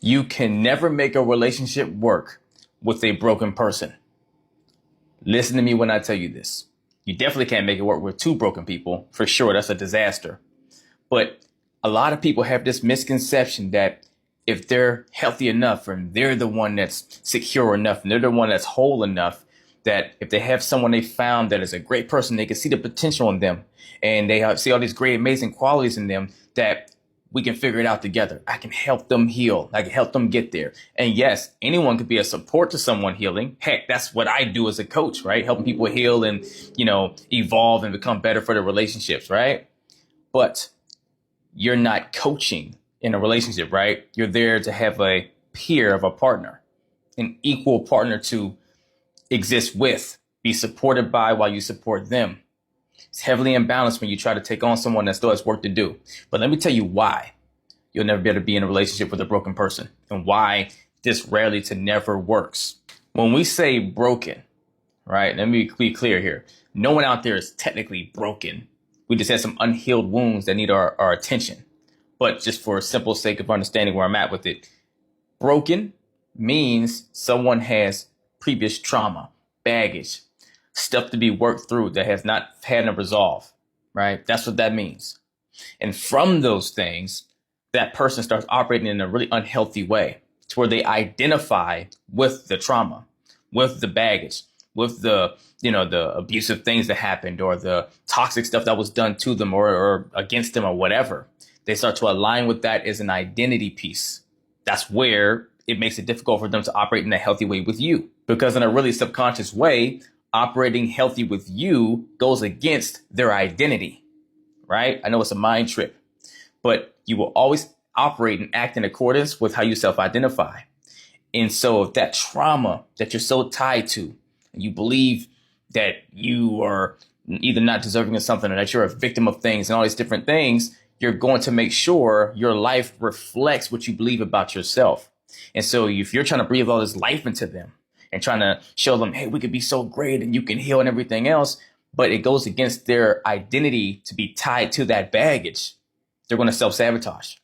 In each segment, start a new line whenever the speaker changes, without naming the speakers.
You can never make a relationship work with a broken person. Listen to me when I tell you this. You definitely can't make it work with two broken people. For sure, that's a disaster. But a lot of people have this misconception that if they're healthy enough and they're the one that's secure enough and they're the one that's whole enough, that if they have someone they found that is a great person, they can see the potential in them and they see all these great, amazing qualities in them, that we can figure it out together. I can help them heal. I can help them get there. And yes, anyone could be a support to someone healing. Heck, that's what I do as a coach, right? Helping people heal and, evolve and become better for their relationships, right? But you're not coaching in a relationship, right? You're there to have a peer of a partner, an equal partner to exist with, be supported by while you support them. It's heavily imbalanced when you try to take on someone that still has work to do. But let me tell you why you'll never be able to be in a relationship with a broken person and why this rarely to never works. When we say broken, right, let me be clear here. No one out there is technically broken. We just have some unhealed wounds that need our attention. But just for a simple sake of understanding where I'm at with it, broken means someone has previous trauma, baggage, stuff to be worked through that has not had a resolve, right? That's what that means. And from those things, that person starts operating in a really unhealthy way to where they identify with the trauma, with the baggage, with the abusive things that happened or the toxic stuff that was done to them or against them or whatever. They start to align with that as an identity piece. That's where it makes it difficult for them to operate in a healthy way with you. Because in a really subconscious way, operating healthy with you goes against their identity, right? I know it's a mind trip, but you will always operate and act in accordance with how you self-identify. And so if that trauma that you're so tied to, and you believe that you are either not deserving of something or that you're a victim of things and all these different things, you're going to make sure your life reflects what you believe about yourself. And so if you're trying to breathe all this life into them and trying to show them, hey, we could be so great and you can heal and everything else, but it goes against their identity to be tied to that baggage, they're going to self-sabotage.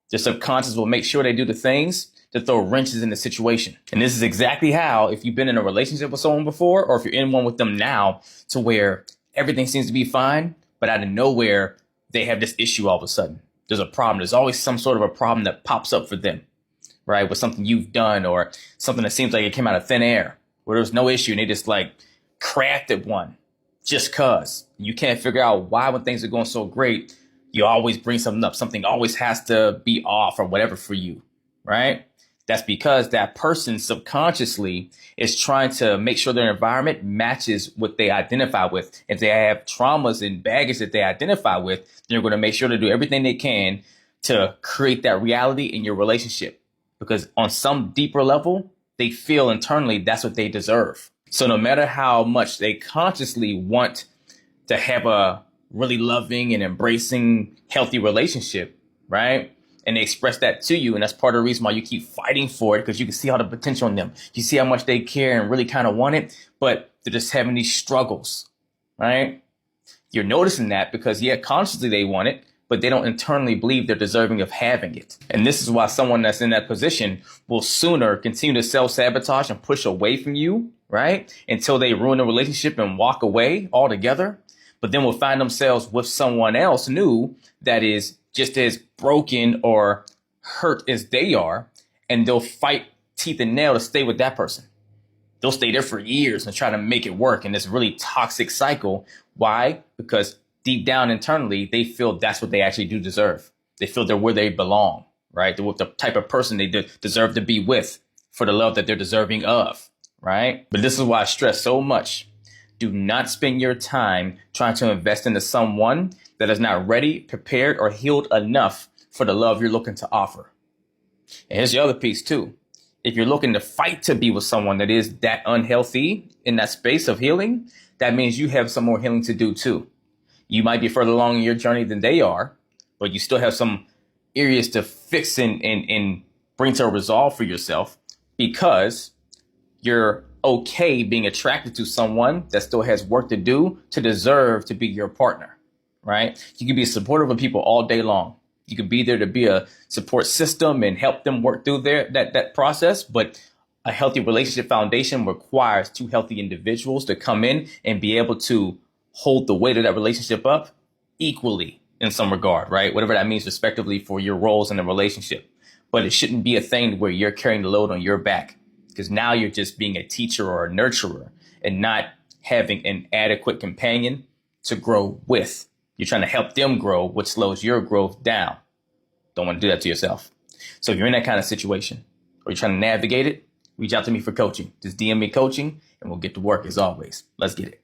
Their subconscious will make sure they do the things to throw wrenches in the situation. And this is exactly how, if you've been in a relationship with someone before, or if you're in one with them now, to where everything seems to be fine, but out of nowhere, they have this issue all of a sudden. There's a problem. There's always some sort of a problem that pops up for them, right? With something you've done or something that seems like it came out of thin air, where there's no issue and they just crafted one just cause. You can't figure out why when things are going so great, you always bring something up. Something always has to be off or whatever for you, right? That's because that person subconsciously is trying to make sure their environment matches what they identify with. If they have traumas and baggage that they identify with, they're going to make sure to do everything they can to create that reality in your relationship. Because on some deeper level, they feel internally that's what they deserve. So no matter how much they consciously want to have a really loving and embracing, healthy relationship, right? And they express that to you. And that's part of the reason why you keep fighting for it, because you can see all the potential in them. You see how much they care and really kind of want it, but they're just having these struggles, right? You're noticing that because, yeah, consciously they want it, but they don't internally believe they're deserving of having it. And this is why someone that's in that position will sooner continue to self-sabotage and push away from you, right? Until they ruin the relationship and walk away altogether. But then will find themselves with someone else new that is just as broken or hurt as they are, and they'll fight teeth and nail to stay with that person. They'll stay there for years and try to make it work in this really toxic cycle. Why? Because deep down internally, they feel that's what they actually do deserve. They feel they're where they belong, right? They're with the type of person they deserve to be with for the love that they're deserving of, right? But this is why I stress so much. Do not spend your time trying to invest into someone that is not ready, prepared, or healed enough for the love you're looking to offer. And here's the other piece too. If you're looking to fight to be with someone that is that unhealthy in that space of healing, that means you have some more healing to do too. You might be further along in your journey than they are, but you still have some areas to fix and bring to a resolve for yourself, because you're okay being attracted to someone that still has work to do to deserve to be your partner, right? You can be supportive of people all day long. You can be there to be a support system and help them work through that process. But a healthy relationship foundation requires two healthy individuals to come in and be able to hold the weight of that relationship up equally in some regard, right? Whatever that means respectively for your roles in the relationship. But it shouldn't be a thing where you're carrying the load on your back, because now you're just being a teacher or a nurturer and not having an adequate companion to grow with. You're trying to help them grow, which slows your growth down. Don't want to do that to yourself. So if you're in that kind of situation or you're trying to navigate it, reach out to me for coaching. Just DM me coaching and we'll get to work as always. Let's get it.